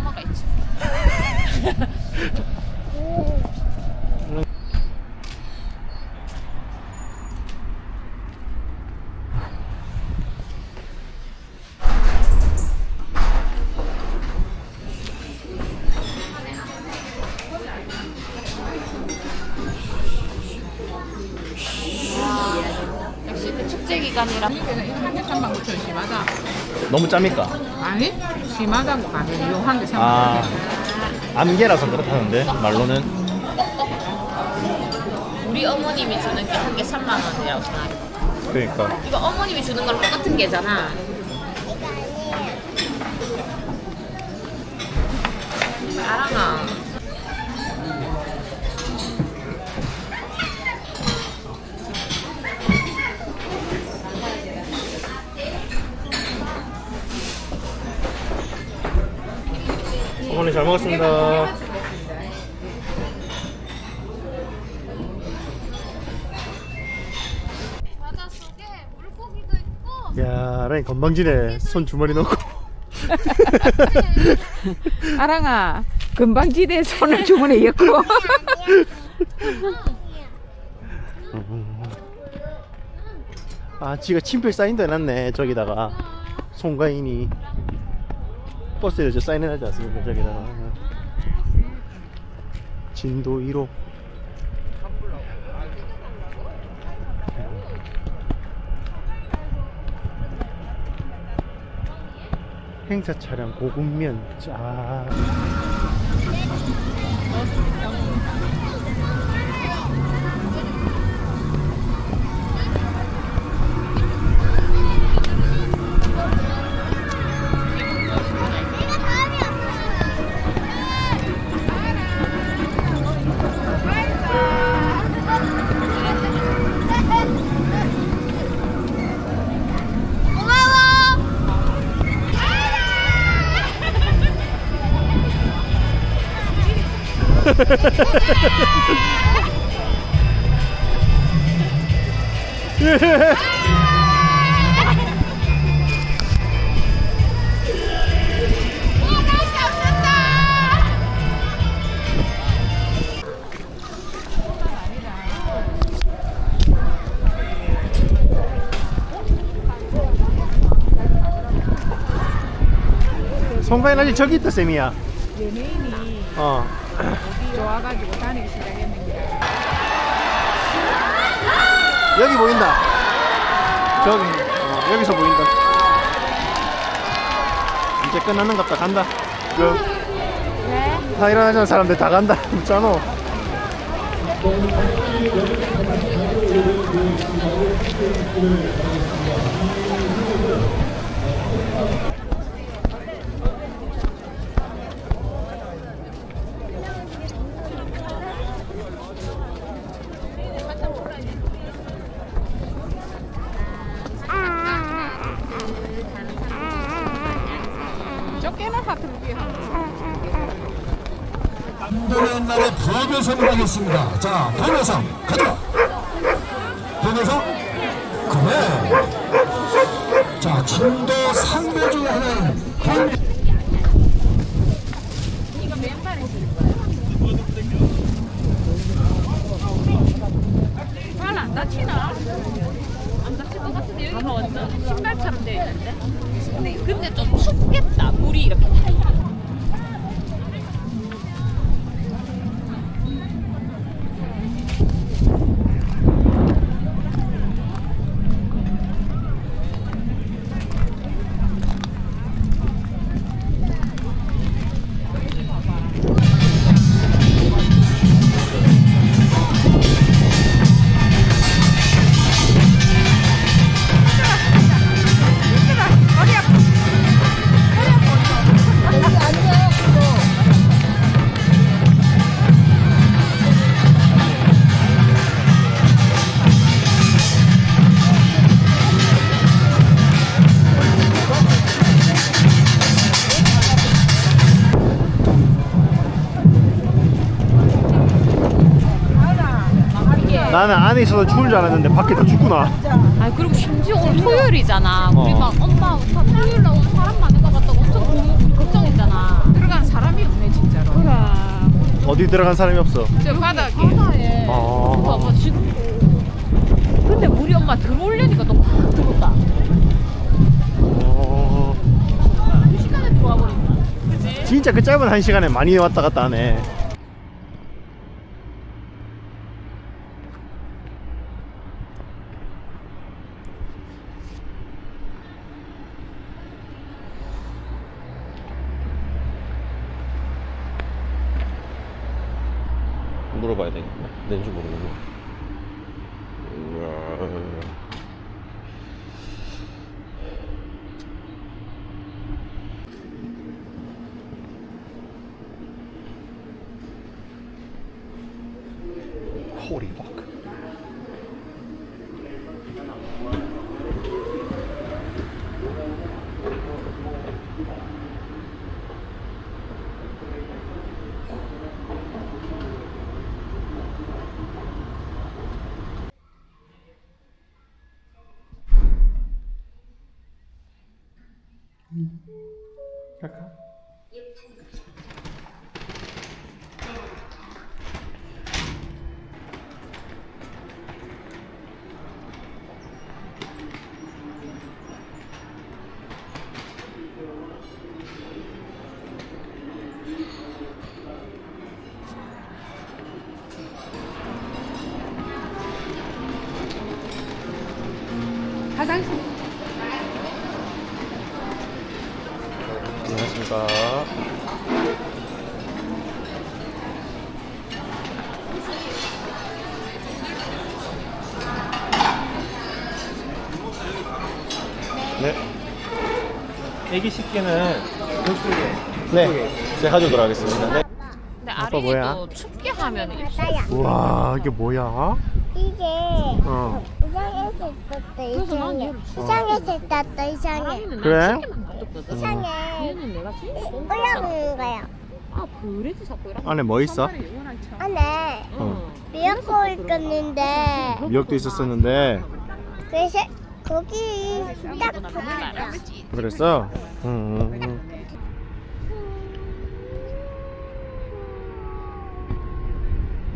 엄마가 있지. 역시 그 축제 기간이라. 한개 3만9천 심하다. 너무 짭니까? 아니 심하다고 가면 요한 개 3만 아, 암개라서 그렇다는데 말로는. 우리 어머님이 주는 게 한 개 3만 원이라고 생각해. 그러니까 이거 어머님이 주는 거랑 똑같은 게잖아. 아랑아. 어머니 잘 먹었습니다. 바다 속에 물고기도 있고. 야, 라인 건방지네. 손 주머니 넣고. 아랑아 금방지대 손을 주머니에 넣고 아, 지가 친필 사인도 해놨네. 저기다가 송가인이 버스에 저 사인해놨지 않습니까? 저기다가 진도 1호. 행사 차량 고급면. 자, 송가인 아직 저기 있다, 쌤이야. 연예인이 어. 어디 좋아가지고 다니기 시작했는데 여기 보인다. 저기, 여기서 보인다. 이제 끝나는 것 같다. 간다. 다 일어나자는 사람들 다 간다. 웃잖아. 쫓겨나 사투리 옛날에 범여성을 하겠습니다. 자, 범여성 가자. 범여성 그래. 자, 진도 3배 중 하나인 범. 이거 맨발에 쓰는 거야. 발안 다치나? 안 다칠 것 같은데 여기가 완전 신발처럼 되어 있는데. 근데 좀 춥겠다. 물이 이렇게 타이. 나는 안에 있어서 추울 줄 알았는데 밖에 더 춥구나. 아 그리고 심지어 오늘 토요일이잖아. 어. 우리 막 엄마 다 토요일 날 오늘 사람 많을 것 같다고 엄청 걱정했잖아. 들어간 사람 어디 들어간 사람이 없어. 저 바닥에. 바다에. 아. 봐봐 지금. 근데 우리 엄마 들어오려니까 또 확 들어온다. 이 시간에 들어와 버린다. 그치? 진짜 그 짧은 한 시간에 많이 왔다 갔다 하네. 물어봐야 되겠다. 낸지 모르겠네. Holy fuck. 갈까? 화장실. 안녕하십니까. 네. 애기 식기는 그쪽에. 네. 제가 가져오도록 하겠습니다. 네. 근데 아빠 뭐야? 아린이도 춥게 하면 우와, 이게 뭐야? 이게 어. 이상해서 떴다 그래서 난 이상해 얘를 이상해서 떴다 이상해 아린이는 그래? 난 춥게만 놔뒀거든. 이상해 얘는 내가 진짜 너무 올라오는 거야 아 그래지 자꾸 이렇게. 안에 뭐 있어? 안에 어. 미역국을 끓는데 미역도 있었었는데. 그래서 거기 딱 붙었다 그랬어?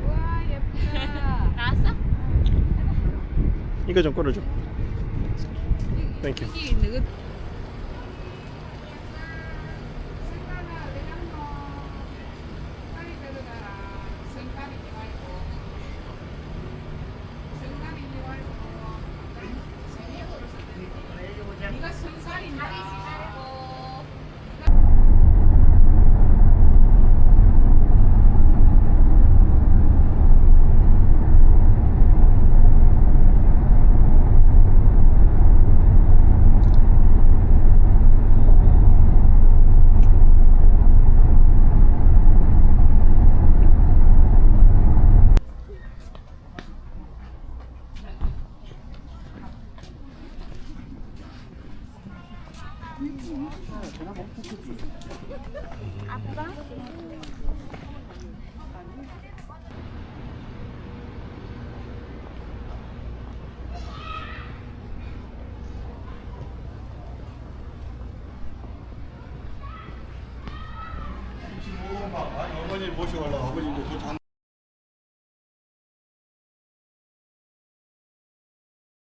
와 예쁘다. 나왔어? 이거 좀 끌어줘. 땡큐. 여기 누구? 어머니 모시고 가려고 아버지 이제